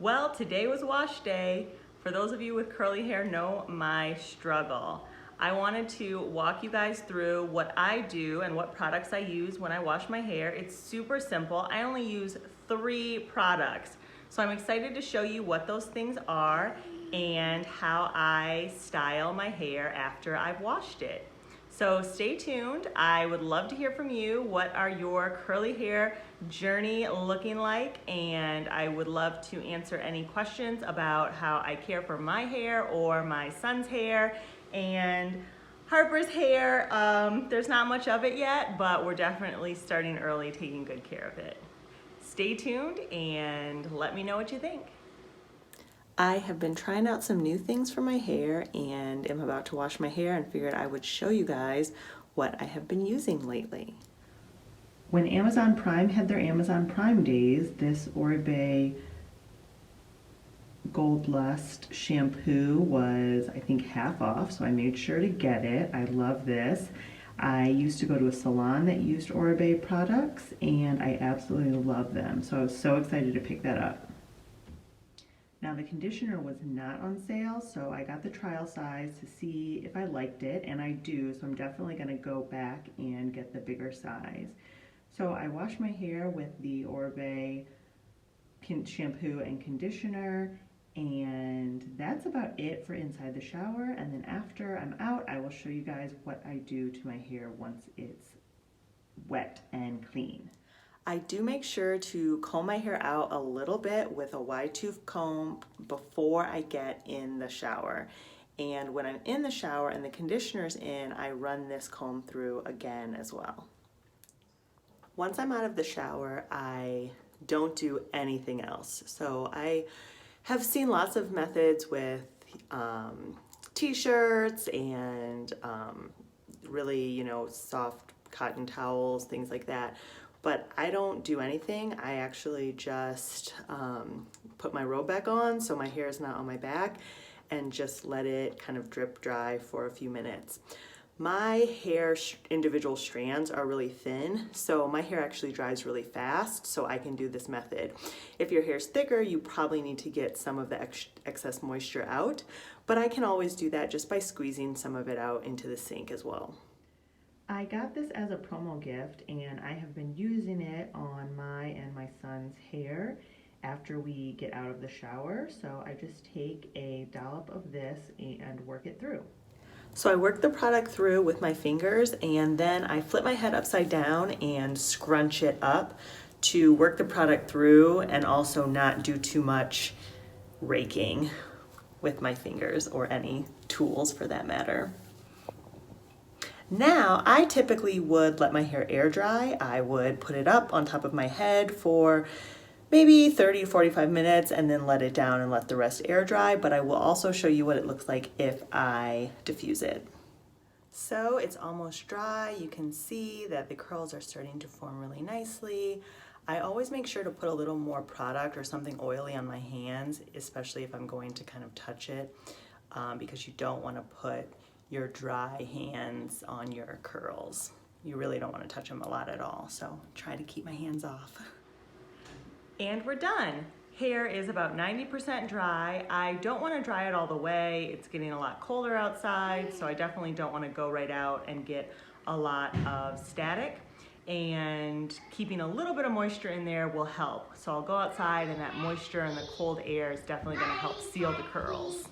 Well, today was wash day. For those of you with curly hair know my struggle. I wanted to walk you guys through what I do and what products I use when I wash my hair. It's super simple. I only use 3 products. So I'm excited to show you what those things are and how I style my hair after I've washed it. So stay tuned. I would love to hear from you. What are your curly hair journey looking like? And I would love to answer any questions about how I care for my hair or my son's hair and Harper's hair. There's not much of it yet, but we're definitely starting early, taking good care of it. Stay tuned and let me know what you think. I have been trying out some new things for my hair and am about to wash my hair and figured I would show you guys what I have been using lately. When Amazon Prime had their Amazon Prime days, this Oribe Gold Lust shampoo was, I think, half off, so I made sure to get it. I love this. I used to go to a salon that used Oribe products and I absolutely love them, so I was so excited to pick that up. Now the conditioner was not on sale, so I got the trial size to see if I liked it, and I do, so I'm definitely going to go back and get the bigger size. So I wash my hair with the Oribe shampoo and conditioner, and that's about it for inside the shower. And then after I'm out, I will show you guys what I do to my hair once it's wet and clean. I do make sure to comb my hair out a little bit with a wide tooth comb before I get in the shower. And when I'm in the shower and the conditioner's in, I run this comb through again as well. Once I'm out of the shower, I don't do anything else. So I have seen lots of methods with t-shirts and really, soft cotton towels, things like that. But I don't do anything. I actually just put my robe back on so my hair is not on my back and just let it kind of drip dry for a few minutes. My hair individual strands are really thin, so my hair actually dries really fast, so I can do this method. If your hair's thicker, you probably need to get some of the excess moisture out, but I can always do that just by squeezing some of it out into the sink as well. I got this as a promo gift and I have been using it on my and my son's hair after we get out of the shower. So I just take a dollop of this and work it through. So I work the product through with my fingers and then I flip my head upside down and scrunch it up to work the product through and also not do too much raking with my fingers or any tools for that matter. Now, I typically would let my hair air dry. I would put it up on top of my head for maybe 30 to 45 minutes and then let it down and let the rest air dry, but I will also show you what it looks like if I diffuse it. So it's almost dry. You can see that the curls are starting to form really nicely. I always make sure to put a little more product or something oily on my hands, especially if I'm going to kind of touch it, because you don't want to put your dry hands on your curls. You really don't want to touch them a lot at all, so try to keep my hands off. And we're done. Hair is about 90% dry. I don't want to dry it all the way. It's getting a lot colder outside, so I definitely don't want to go right out and get a lot of static. And keeping a little bit of moisture in there will help. So I'll go outside and that moisture and the cold air is definitely going to help seal the curls.